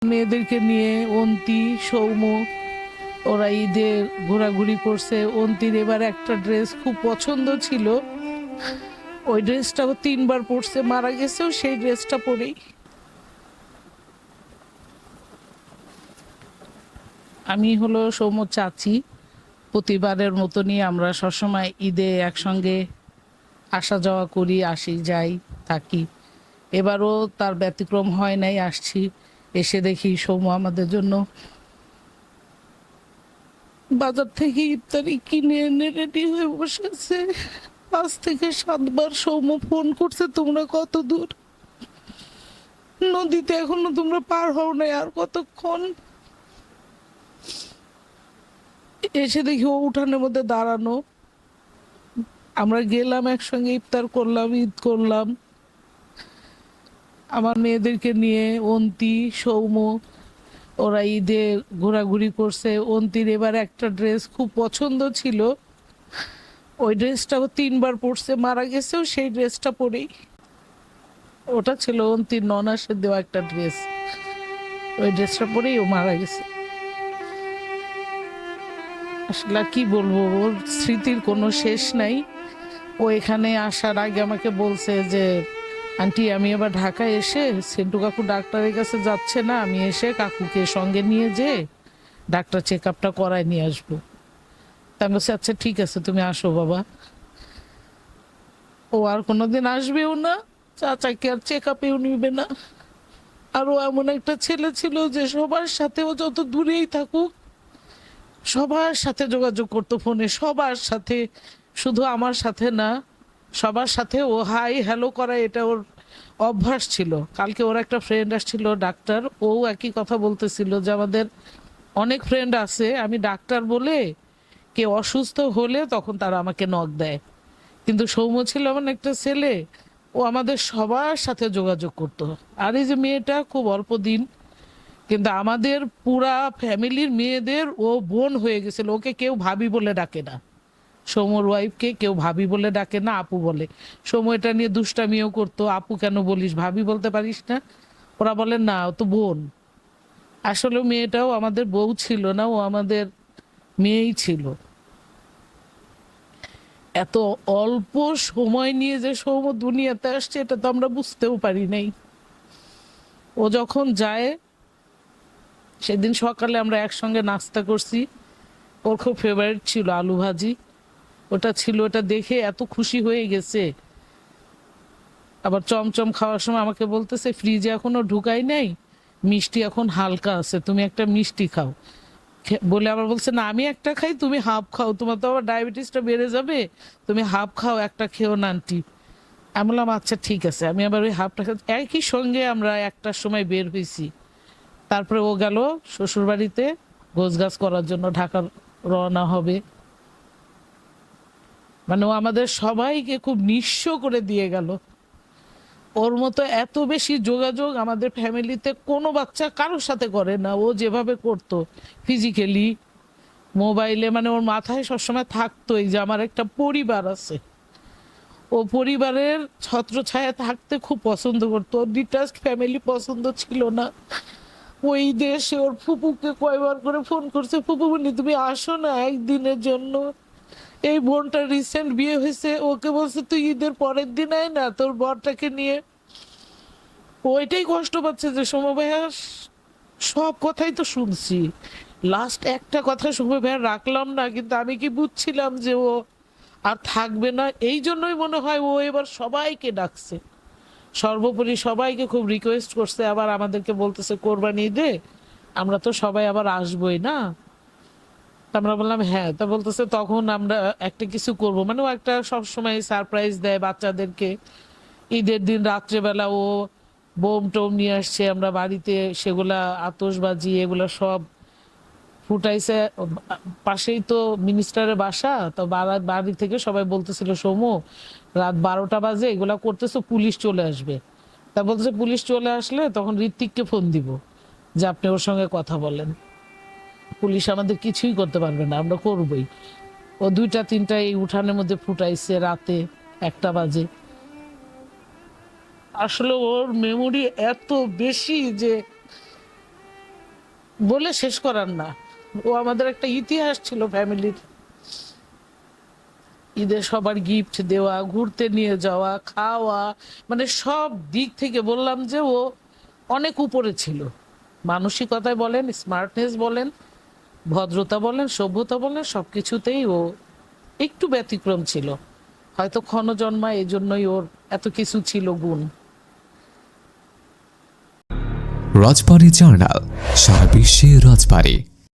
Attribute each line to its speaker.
Speaker 1: মেয়েদেরকে নিয়ে অন্তি সৌম্য ওরা ঈদে ঘোরাঘুরি করছে। অন্তির এবার একটা ড্রেস খুব পছন্দ ছিল, ওই ড্রেসটাও 3বার পরছে, মারা গেছেও সেই ড্রেসটা পরেই। আমি হলো সৌম্য চাচি। প্রতিবারের মতনই আমরা সবসময় ঈদে একসঙ্গে আসা যাওয়া করি, আসি যাই থাকি। এবারও তার ব্যতিক্রম হয় নাই। আসছি, এসে দেখি সৌম্য আমাদের জন্য বাজার থেকে ইফতারি কিনে এনে রেডি হয়ে বসেছে। 5 থেকে 7বার সৌম্য ফোন করছে, তোমরা কত দূর, নদীতে এখনো তোমরা পার হও নাই, আর কতক্ষণ। এসে দেখি ও উঠানের মধ্যে দাঁড়ানো। আমরা গেলাম, একসঙ্গে ইফতার করলাম, ঈদ করলাম। আমার মেয়েদেরকে নিয়ে অন্তি সৌম্য ওরা ঈদে ঘোরাঘুরি করছে। অন্তির এবার একটা ড্রেস খুব পছন্দ ছিল, ওই ড্রেসটাও 3বার পরছে, মারা গেছেও সেই ড্রেসটা পরেই। ওটা ছিল অন্তির ননাসের দেওয়া একটা ড্রেস, ওই ড্রেসটা পরেই ও মারা গেছে। আসলে আর কি বলবো, ওর স্মৃতির কোনো শেষ নাই। ও এখানে আসার আগে আমাকে বলছে যে আন্টি আমি এবার ঢাকায় এসে সেন্টু কাকু ডাক্তারের কাছে যাচ্ছে না, আমি এসে কাকুকে সঙ্গে নিয়ে যে ডাক্তার চেক আপটা করায় নিয়ে আসবো। তা আমি বলছি আচ্ছা ঠিক আছে তুমি আসো বাবা। ও আর কোনোদিন আসবেও না, চাচাকে আর চেক আপেও নিবে না। আর ও এমন একটা ছেলে ছিল যে সবার সাথে, ও যত দূরেই থাকুক সবার সাথে যোগাযোগ করতো ফোনে, সবার সাথে, শুধু আমার সাথে না, সবার সাথে ও হাই হ্যালো করা এটা ওর অভ্যাস ছিল। কালকে ওর একটা ফ্রেন্ড আসছিল ডাক্তার, ও একই কথা বলতেছিল যে আমাদের অনেক ফ্রেন্ড আছে, আমি ডাক্তার বলে কে অসুস্থ হলে তখন তারা আমাকে নক দেয়, কিন্তু সৌম্য ছিল এমন একটা ছেলে, ও আমাদের সবার সাথে যোগাযোগ করতো। আর এই যে মেয়েটা খুব অল্প দিন, কিন্তু আমাদের পুরা ফ্যামিলির মেয়েদের ও বোন হয়ে গেছিল। ওকে কেউ ভাবি বলে ডাকে না, সৌম্যর ওয়াইফকে কেউ ভাবি বলে ডাকে না, আপু বলে। সৌম্য এটা নিয়ে দুষ্টামিও করতো, আপু কেন বলিস, ভাবি বলতে পারিস না। ওরা বলে না ও তো বোন। আসলে মেয়েটাও আমাদের বউ ছিল না, ও আমাদের মেয়েই ছিল। এত অল্প সময় নিয়ে যে সৌম্য দুনিয়াতে আসছে এটা তো আমরা বুঝতেও পারি নাই। ও যখন যায়, সেদিন সকালে আমরা একসঙ্গে নাস্তা করছি, ওর খুব ফেভারিট ছিল আলু ভাজি, ওটা ছিল, ওটা দেখে এত খুশি হয়ে গেছে। আবার চমচম খাওয়ার সময় আমাকে বলতেছে ফ্রিজে এখনো ঢুকাই নাই, মিষ্টি এখন হালকা আছে, তুমি একটা মিষ্টি খাও। বলে আবার বলছে না আমি একটা খাই, তুমি হাফ খাও, তোমার তো আবার ডায়াবেটিসটা বেড়ে যাবে, তুমি হাফ খাও, একটা খেও না আন্টি। আমি বললাম আচ্ছা ঠিক আছে। আমি আবার ওই হাফটা একই সঙ্গে আমরা 1টার সময় বের হয়েছি। তারপরে ও গেল শ্বশুর বাড়িতে গোছগাছ করার জন্য, ঢাকা রওনা হবে। মানে ও আমাদের সবাইকে খুব নিঃস্ব করে দিয়ে গেল। ওর মতো এত বেশি যোগাযোগ আমাদের ফ্যামিলিতে কোনো বাচ্চা কারোর সাথে করে না, ও যেভাবে করতো ফিজিক্যালি, মোবাইলে, মানে ওর মাথায় সবসময় থাকতোই যে আমার একটা পরিবার আছে। ও পরিবারের ছত্রছায়া থাকতে খুব পছন্দ করতো, ওর ডিটাচড ফ্যামিলি পছন্দ ছিল না। ওই দেশে ওর ফুপুকে কয়বার করে ফোন করছে, ফুপু বলি তুমি আসো না একদিনের জন্য। এই বোনটা রিসেন্ট বিয়ে হয়েছে, ওকে বলছে তুই ঈদের পরের দিন আয় না তোর বরটাকে নিয়ে। ওইটাই কষ্ট পাচ্ছে যে সময় ভাইয়া সব কথাই তো শুনছি, লাস্ট একটা কথা সময় ভাইয়া রাখলাম না, কিন্তু আমি কি বুঝছিলাম যে ও আর থাকবে না। এই জন্যই মনে হয় ও এবার সবাইকে ডাকছে, সর্বোপরি সবাইকে খুব রিকোয়েস্ট করছে, আবার আমাদেরকে বলতেছে কোরবানি ঈদে আমরা তো সবাই আবার আসবোই না। আমরা বললাম হ্যাঁ। তা বলতেছে তখন আমরা একটা কিছু করব, মানে ও একটা সবসময় সারপ্রাইজ দেয় বাচ্চাদেরকে। ঈদের দিন রাত্রেবেলা ও বোম টোম নিয়ে আসছে আমরা বাড়িতে, সেগুলা আতশবাজি এগুলা সব ফুটাইছে। পাশেই তো মিনিস্টারের বাসা, তো বাড়ি থেকে সবাই বলতেছিল সৌম্য রাত 12টা বাজে এগুলা করতেছো, পুলিশ চলে আসবে। তা বলতেছে পুলিশ চলে আসলে তখন ঋত্বিককে ফোন দিব যে আপনি ওর সঙ্গে কথা বলেন, পুলিশ আমাদের কিছুই করতে পারবে না, আমরা করবই। ও 2টা 3টা এই উঠানের মধ্যে ফুটাইছে রাতে 1টা বাজে। আসলে ওর মেমোরি এত বেশি যে বলে শেষ করার না। ও আমাদের একটা ইতিহাস ছিল ফ্যামিলির। ঈদে সবার গিফট দেওয়া, ঘুরতে নিয়ে যাওয়া, খাওয়া, মানে সব দিক থেকে বললাম যে ও অনেক উপরে ছিল। মানসিকতায় বলেন, স্মার্টনেস বলেন, ভদ্রতা বলেন, সভ্যতা বলেন, সবকিছুতেই ও একটু ব্যতিক্রম ছিল। হয়তো ক্ষণজন্মা, এই জন্যই ওর এত কিছু ছিল গুণ।
Speaker 2: রাজবাড়ী জার্নাল, সারা বিশ্বে রাজবাড়ী।